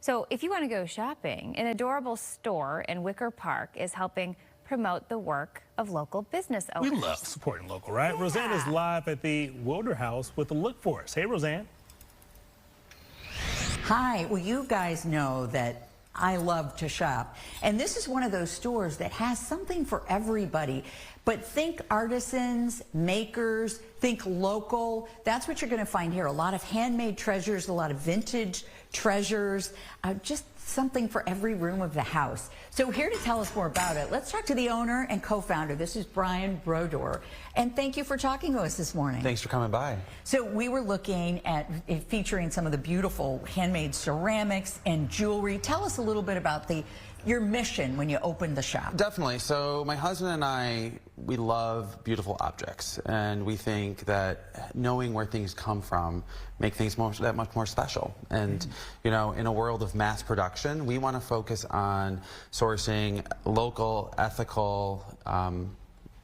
So if you want to go shopping, an adorable store in Wicker Park is helping promote the work of local business owners. We love supporting local, right? Yeah. Roseanne is live at the Wilderhouse with a look for us. Hey, Roseanne. Hi. Well, you guys know that I love to shop, and this is one of those stores that has something for everybody. But think artisans, makers, think local. That's what you're going to find here. A lot of handmade treasures, a lot of vintage treasures, just something for every room of the house. So here to tell us more about it, let's talk to the owner and co-founder. This is Brian Brodeur. And thank you for talking to us this morning. Thanks for coming by. So we were looking at featuring some of the beautiful handmade ceramics and jewelry. Tell us a little bit about your mission when you opened the shop. Definitely. So my husband and I, we love beautiful objects, and we think that knowing where things come from make things that much more special. And you know, in a world of mass production, we want to focus on sourcing local, ethical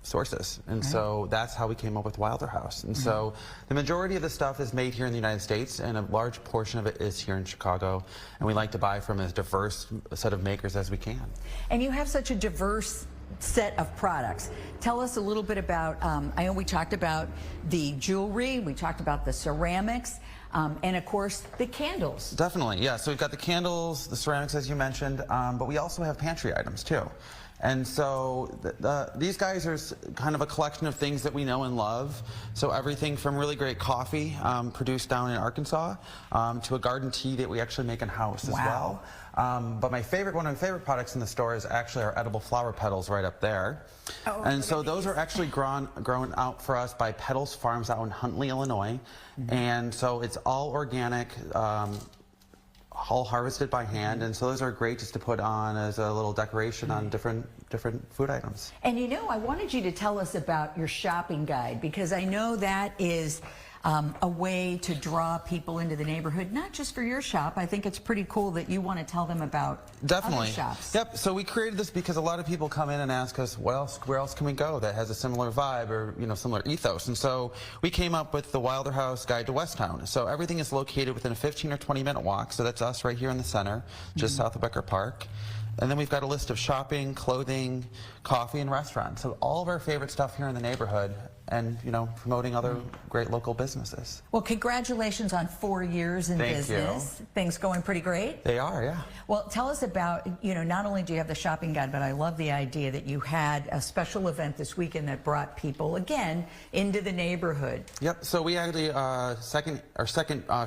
sources. And so that's how we came up with Wilderhouse. And so the majority of the stuff is made here in the United States, and a large portion of it is here in Chicago. And we like to buy from as diverse a set of makers as we can. And you have such a diverse set of products. Tell us a little bit about, I know we talked about the jewelry, we talked about the ceramics, and of course the candles. Definitely, yeah. So we've got the candles, the ceramics as you mentioned, but we also have pantry items too. And so these guys are kind of a collection of things that we know and love. So everything from really great coffee produced down in Arkansas to a garden tea that we actually make in-house as well. But one of my favorite products in the store is actually our edible flower petals right up there. Oh, and so those are actually grown out for us by Petals Farms out in Huntley, Illinois. And so it's all organic. All harvested by hand, and so those are great just to put on as a little decoration on different food items. And you know, I wanted you to tell us about your shopping guide, because I know that is a way to draw people into the neighborhood, not just for your shop. I think it's pretty cool that you want to tell them about other shops. Yep. So we created this because a lot of people come in and ask us, where else can we go that has a similar vibe or similar ethos? And so we came up with the Wilderhouse Guide to Westtown. So everything is located within a 15 or 20-minute walk. So that's us right here in the center, just south of Wicker Park. And then we've got a list of shopping, clothing, coffee, and restaurants. So all of our favorite stuff here in the neighborhood, and promoting other great local businesses. Well, congratulations on 4 years in business. You. Things going pretty great? They are, yeah. Well, tell us about, not only do you have the shopping guide, but I love the idea that you had a special event this weekend that brought people, again, into the neighborhood. Yep, so we had our second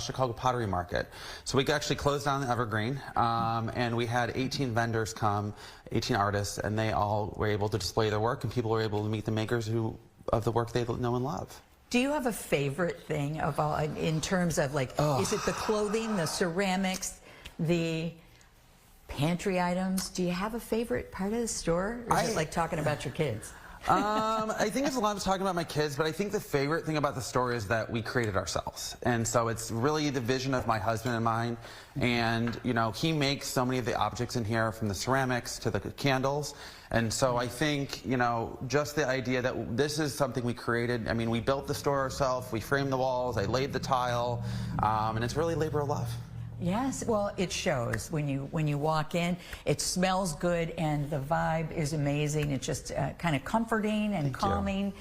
Chicago Pottery Market. So we actually closed down the Evergreen, and we had 18 vendors come, 18 artists, and they all were able to display their work, and people were able to meet the makers of the work they know and love. Do you have a favorite thing of all, in terms of is it the clothing, the ceramics, the pantry items? Do you have a favorite part of the store? Or is it like talking about your kids? I think it's a lot of talking about my kids, but I think the favorite thing about the store is that we created ourselves. And so it's really the vision of my husband and mine. And, he makes so many of the objects in here, from the ceramics to the candles. And so I think, just the idea that this is something we created. I mean, we built the store ourselves, we framed the walls, I laid the tile, and it's really labor of love. Yes, well, it shows when you walk in. It smells good, and the vibe is amazing. It's just kind of comforting and calming.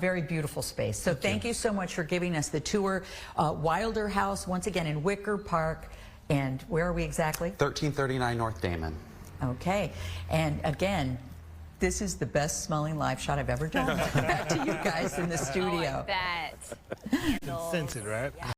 Very beautiful space. So thank you so much for giving us the tour. Wilderhouse, once again, in Wicker Park. And where are we exactly? 1339 North Damon. Okay. And again, this is the best smelling live shot I've ever done. Back to you guys in the studio. Oh, I bet. Sense it, right? Yeah.